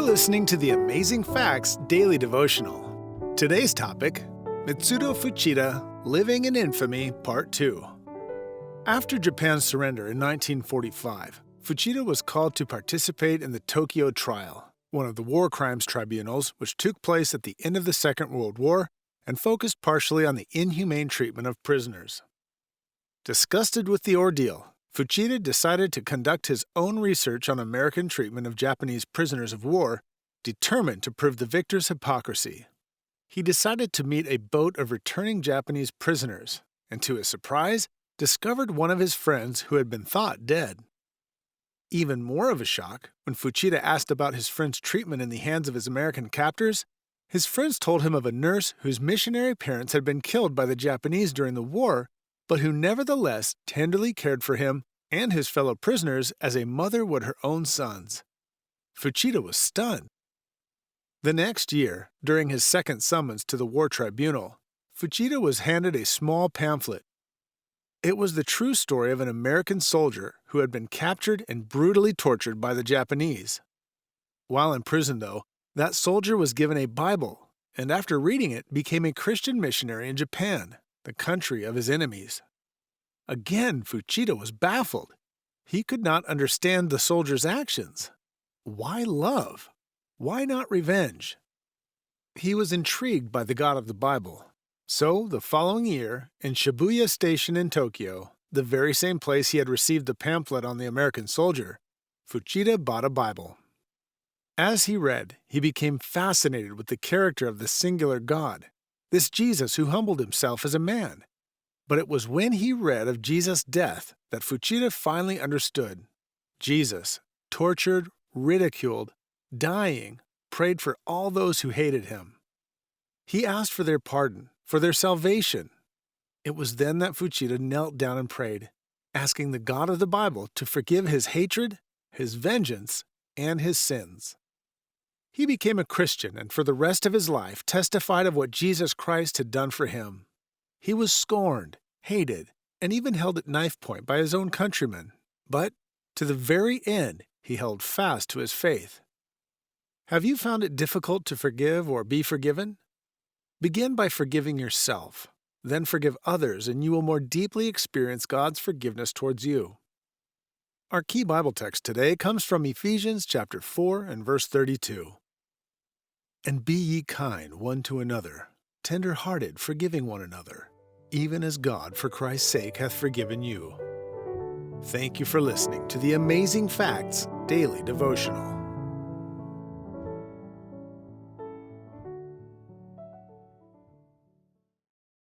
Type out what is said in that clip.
listening to the Amazing Facts Daily Devotional. Today's topic, Mitsuo Fuchida, Living in Infamy, Part 2. After Japan's surrender in 1945, Fuchida was called to participate in the Tokyo Trial, one of the war crimes tribunals which took place at the end of the Second World War and focused partially on the inhumane treatment of prisoners. Disgusted with the ordeal, Fuchida decided to conduct his own research on American treatment of Japanese prisoners of war, determined to prove the victors' hypocrisy. He decided to meet a boat of returning Japanese prisoners, and to his surprise, discovered one of his friends who had been thought dead. Even more of a shock, when Fuchida asked about his friend's treatment in the hands of his American captors, his friends told him of a nurse whose missionary parents had been killed by the Japanese during the war, but who nevertheless tenderly cared for him and his fellow prisoners as a mother would her own sons. Fuchida was stunned. The next year, during his second summons to the war tribunal, Fuchida was handed a small pamphlet. It was the true story of an American soldier who had been captured and brutally tortured by the Japanese. While in prison, though, that soldier was given a Bible, and after reading it, became a Christian missionary in Japan, the country of his enemies. Again, Fuchida was baffled. He could not understand the soldier's actions. Why love? Why not revenge? He was intrigued by the God of the Bible. So, the following year, in Shibuya Station in Tokyo, the very same place he had received the pamphlet on the American soldier, Fuchida bought a Bible. As he read, he became fascinated with the character of the singular God, this Jesus who humbled himself as a man. But it was when he read of Jesus' death that Fuchida finally understood. Jesus, tortured, ridiculed, dying, prayed for all those who hated him. He asked for their pardon, for their salvation. It was then that Fuchida knelt down and prayed, asking the God of the Bible to forgive his hatred, his vengeance, and his sins. He became a Christian and for the rest of his life testified of what Jesus Christ had done for him. He was scorned, hated, and even held at knife point by his own countrymen. But, to the very end, he held fast to his faith. Have you found it difficult to forgive or be forgiven? Begin by forgiving yourself. Then forgive others, and you will more deeply experience God's forgiveness towards you. Our key Bible text today comes from Ephesians chapter 4 and verse 32. And be ye kind one to another, tenderhearted, forgiving one another, even as God for Christ's sake hath forgiven you. Thank you for listening to the Amazing Facts Daily Devotional.